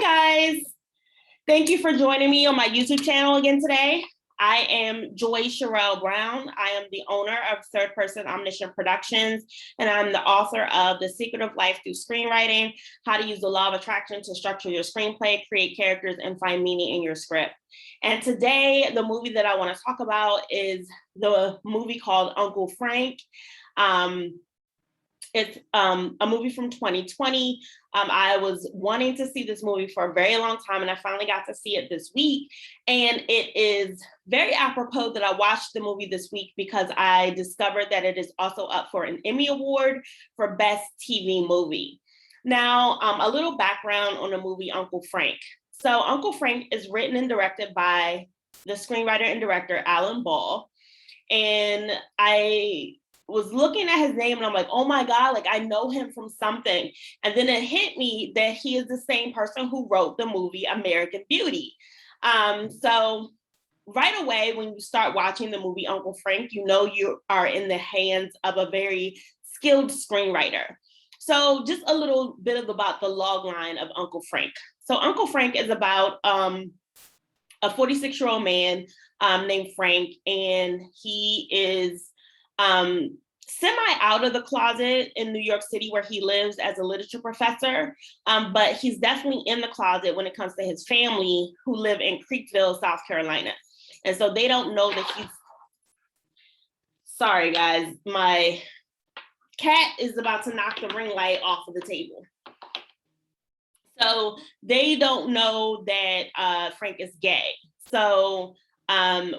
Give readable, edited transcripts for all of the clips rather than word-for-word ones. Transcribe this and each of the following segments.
Hi, guys. Thank you for joining me on my YouTube channel again today. I am Cheriel Brown. I am the owner of Third Person Omniscient Productions, and I'm the author of The Secret of Life Through Screenwriting, How to Use the Law of Attraction to Structure Your Screenplay, Create Characters, and Find Meaning in Your Script. And today, the movie that I want to talk about is the movie called Uncle Frank. It's a movie from 2020. I was wanting to see this movie for a very long time, and I finally got to see it this week. And it is very apropos that I watched the movie this week because I discovered that it is also up for an Emmy Award for Best TV Movie. Now, a little background on the movie Uncle Frank. So Uncle Frank is written and directed by the screenwriter and director Alan Ball. And I was looking at his name and I'm like, oh my God, like I know him from something. And then it hit me that he is the same person who wrote the movie American Beauty. So right away, when you start watching the movie Uncle Frank, you know you are in the hands of a very skilled screenwriter. So just a little bit about the log line of Uncle Frank. So Uncle Frank is about a 46-year-old man named Frank, and he is semi out of the closet in New York City where he lives as a literature professor, but he's definitely in the closet when it comes to his family who live in Creekville, South Carolina. And so they don't know that he's, sorry guys, my cat is about to knock the ring light off of the table. So they don't know that Frank is gay. So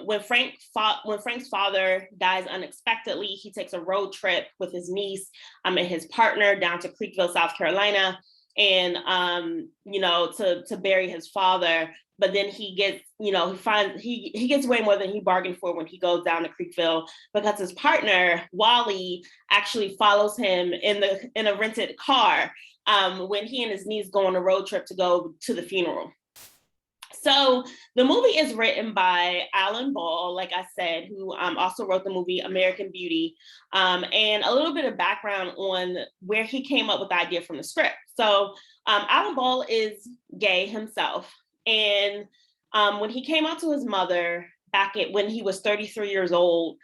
when Frank's father dies unexpectedly, he takes a road trip with his niece and his partner down to Creekville, South Carolina, and to bury his father. But then he gets, he gets way more than he bargained for when he goes down to Creekville, because his partner Wally actually follows him in a rented car when he and his niece go on a road trip to go to the funeral. So the movie is written by Alan Ball, like I said, who also wrote the movie American Beauty, and a little bit of background on where he came up with the idea from the script. So Alan Ball is gay himself. And when he came out to his mother when he was 33 years old,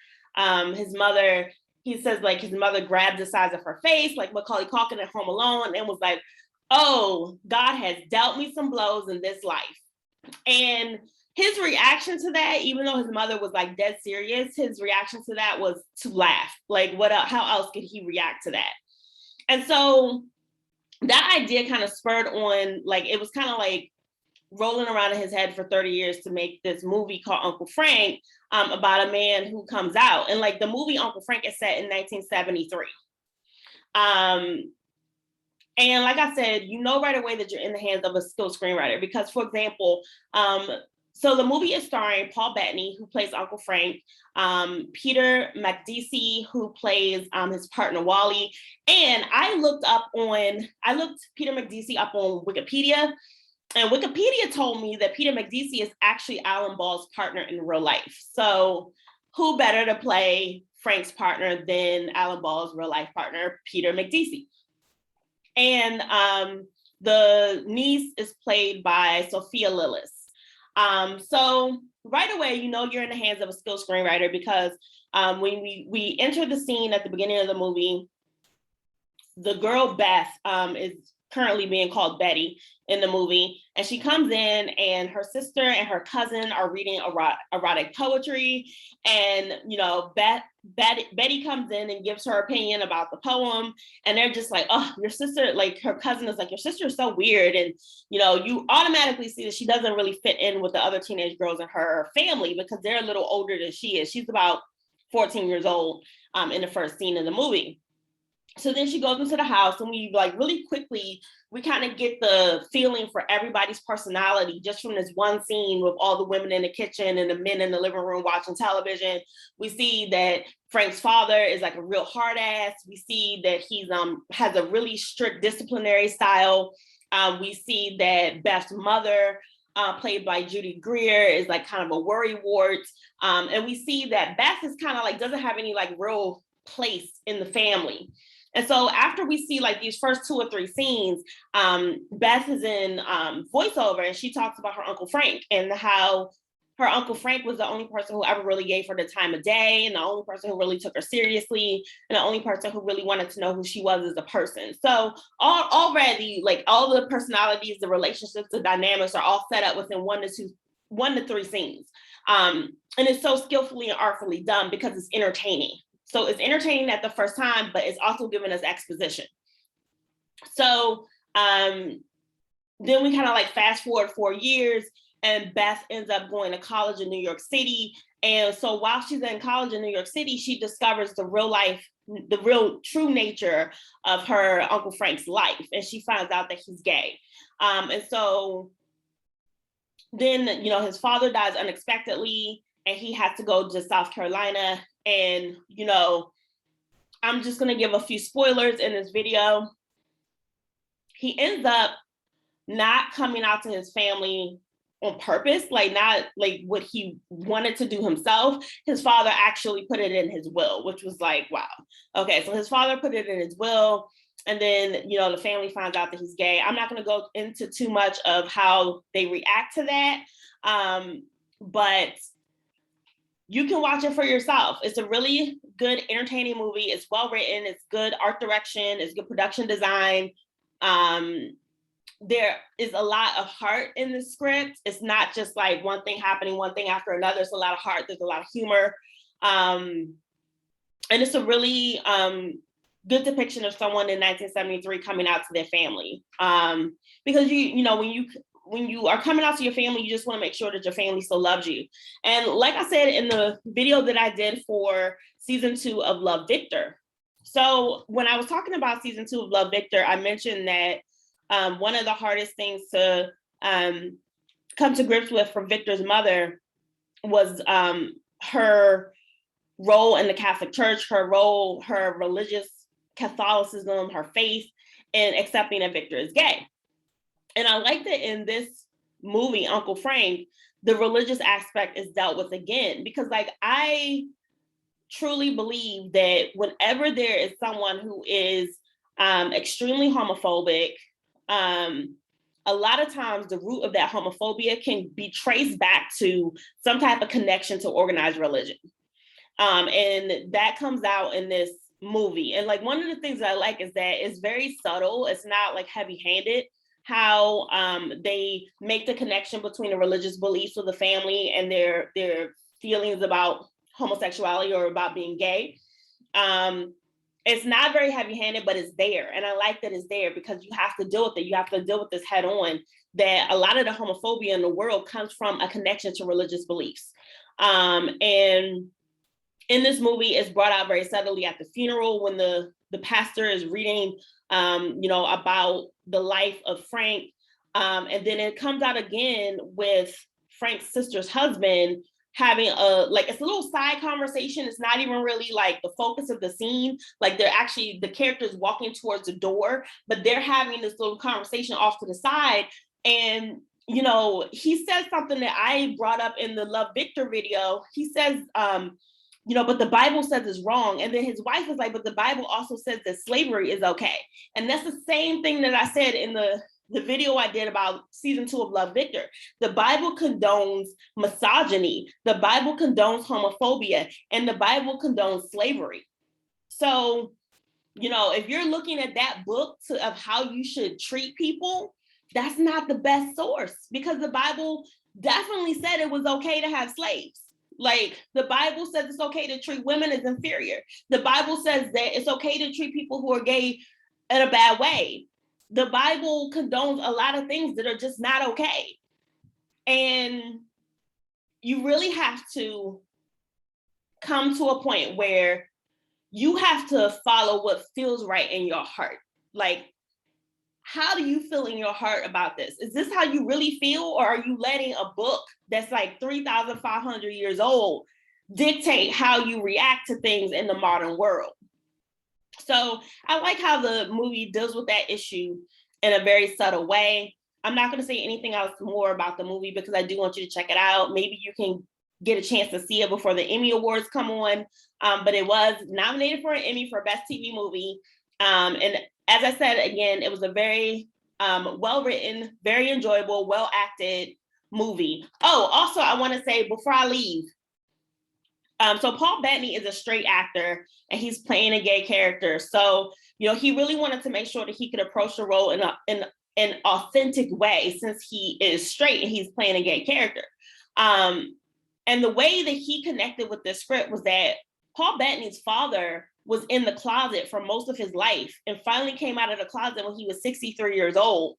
his mother, he says, like, his mother grabbed the sides of her face, like Macaulay Culkin at Home Alone, and was like, oh, God has dealt me some blows in this life. And his reaction to that, even though his mother was like dead serious, his reaction to that was to laugh. Like, how else could he react to that? And so that idea kind of spurred on, like, it was kind of like rolling around in his head for 30 years to make this movie called Uncle Frank, about a man who comes out. And like the movie Uncle Frank is set in 1973. And like I said, you know right away that you're in the hands of a skilled screenwriter because, for example, so the movie is starring Paul Bettany, who plays Uncle Frank, Peter Macdissi, who plays his partner Wally. And I looked Peter Macdissi up on Wikipedia, and Wikipedia told me that Peter Macdissi is actually Alan Ball's partner in real life. So who better to play Frank's partner than Alan Ball's real life partner, Peter Macdissi? And the niece is played by Sophia Lillis. So right away, you know you're in the hands of a skilled screenwriter because when we enter the scene at the beginning of the movie, the girl Beth is currently being called Betty in the movie, and she comes in and her sister and her cousin are reading erotic poetry, and Betty comes in and gives her opinion about the poem, and they're just like, oh, your sister, like her cousin is like, your sister is so weird, and you automatically see that she doesn't really fit in with the other teenage girls in her family because they're a little older than she is. She's about 14 years old in the first scene of the movie. So then she goes into the house, and we like really quickly, we kind of get the feeling for everybody's personality just from this one scene with all the women in the kitchen and the men in the living room watching television. We see that Frank's father is like a real hard ass. We see that he's has a really strict disciplinary style. We see that Beth's mother, played by Judy Greer, is like kind of a worrywart. And we see that Beth is kind of like doesn't have any like real place in the family. And so after we see like these first 2 or 3 scenes, Beth is in voiceover, and she talks about her Uncle Frank and how her Uncle Frank was the only person who ever really gave her the time of day, and the only person who really took her seriously, and the only person who really wanted to know who she was as a person. So already, like, all the personalities, the relationships, the dynamics are all set up within 1 to 3 scenes. And it's so skillfully and artfully done because it's entertaining. So it's entertaining at the first time, but it's also giving us exposition. So then we kind of like fast forward 4 years, and Beth ends up going to college in New York City. And so while she's in college in New York City, she discovers the real true nature of her Uncle Frank's life. And she finds out that he's gay. And so then, you know, his father dies unexpectedly, and he has to go to South Carolina. And, you know, I'm just going to give a few spoilers in this video. He ends up not coming out to his family on purpose, like not like what he wanted to do himself. His father actually put it in his will, which was like, wow. Okay, so his father put it in his will, and then, you know, the family finds out that he's gay. I'm not going to go into too much of how they react to that, but you can watch it for yourself. It's a really good, entertaining movie. It's well written. It's good art direction. It's good production design. There is a lot of heart in the script. It's not just like one thing happening, one thing after another. It's a lot of heart. There's a lot of humor. And it's a really good depiction of someone in 1973 coming out to their family. Because you know, when you are coming out to your family, you just want to make sure that your family still loves you. And like I said in the video that I did for season 2 of Love, Victor. So when I was talking about season 2 of Love, Victor, I mentioned that one of the hardest things to come to grips with for Victor's mother was her role in the Catholic Church, her religious Catholicism, her faith, and accepting that Victor is gay. And I like that in this movie, Uncle Frank, the religious aspect is dealt with again, because like I truly believe that whenever there is someone who is extremely homophobic, a lot of times the root of that homophobia can be traced back to some type of connection to organized religion. And that comes out in this movie. And like one of the things that I like is that it's very subtle. It's not like heavy-handed how they make the connection between the religious beliefs of the family and their feelings about homosexuality or about being gay. It's not very heavy-handed, but it's there. And I like that it's there because you have to deal with it. You have to deal with this head on, that a lot of the homophobia in the world comes from a connection to religious beliefs. And in this movie, it's brought out very subtly at the funeral when the pastor is reading, you know, about the life of Frank. And then it comes out again with Frank's sister's husband having it's a little side conversation. It's not even really like the focus of the scene. Like they're actually, the characters walking towards the door, but they're having this little conversation off to the side. And, you know, he says something that I brought up in the Love, Victor video. He says, you know, but the Bible says it's wrong. And then his wife is like, but the Bible also says that slavery is okay. And that's the same thing that I said in the video I did about season 2 of Love, Victor. The Bible condones misogyny. The Bible condones homophobia, and the Bible condones slavery. So, you know, if you're looking at that book of how you should treat people, that's not the best source, because the Bible definitely said it was okay to have slaves. Like the Bible says it's okay to treat women as inferior. The Bible says that it's okay to treat people who are gay in a bad way. The Bible condones a lot of things that are just not okay. And you really have to come to a point where you have to follow what feels right in your heart. Like, how do you feel in your heart about this? Is this how you really feel? Or are you letting a book that's like 3,500 years old dictate how you react to things in the modern world? So I like how the movie deals with that issue in a very subtle way. I'm not going to say anything else more about the movie because I do want you to check it out. Maybe you can get a chance to see it before the Emmy Awards come on. But it was nominated for an Emmy for Best TV Movie. And as I said, again, it was a very well-written, very enjoyable, well-acted movie. Oh, also, I want to say before I leave, so Paul Bettany is a straight actor and he's playing a gay character. So, he really wanted to make sure that he could approach the role in an authentic way since he is straight and he's playing a gay character. And the way that he connected with this script was that Paul Bettany's father was in the closet for most of his life and finally came out of the closet when he was 63 years old.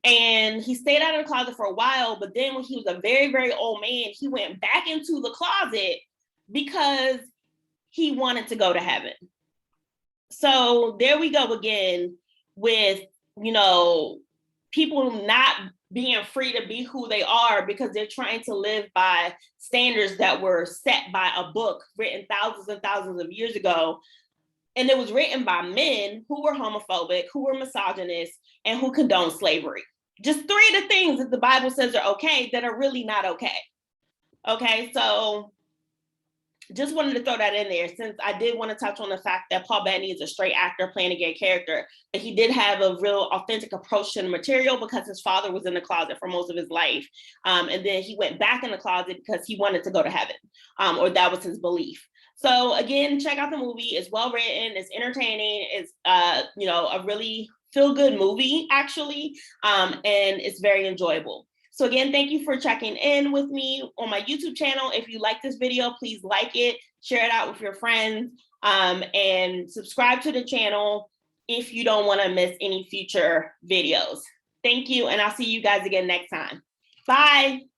And he stayed out of the closet for a while, but then when he was a very, very old man, he went back into the closet because he wanted to go to heaven. So there we go again with, people not being free to be who they are because they're trying to live by standards that were set by a book written thousands and thousands of years ago. And it was written by men who were homophobic, who were misogynist, and who condoned slavery. Just three of the things that the Bible says are okay that are really not okay. Okay, so just wanted to throw that in there since I did want to touch on the fact that Paul Bettany is a straight actor playing a gay character, but he did have a real authentic approach to the material because his father was in the closet for most of his life. And then he went back in the closet because he wanted to go to heaven, or that was his belief. So again, check out the movie. It's well written, it's entertaining, it's a really feel-good movie, actually, and it's very enjoyable. So again, thank you for checking in with me on my YouTube channel. If you like this video, please like it, share it out with your friends, and subscribe to the channel if you don't want to miss any future videos. Thank you, and I'll see you guys again next time. Bye.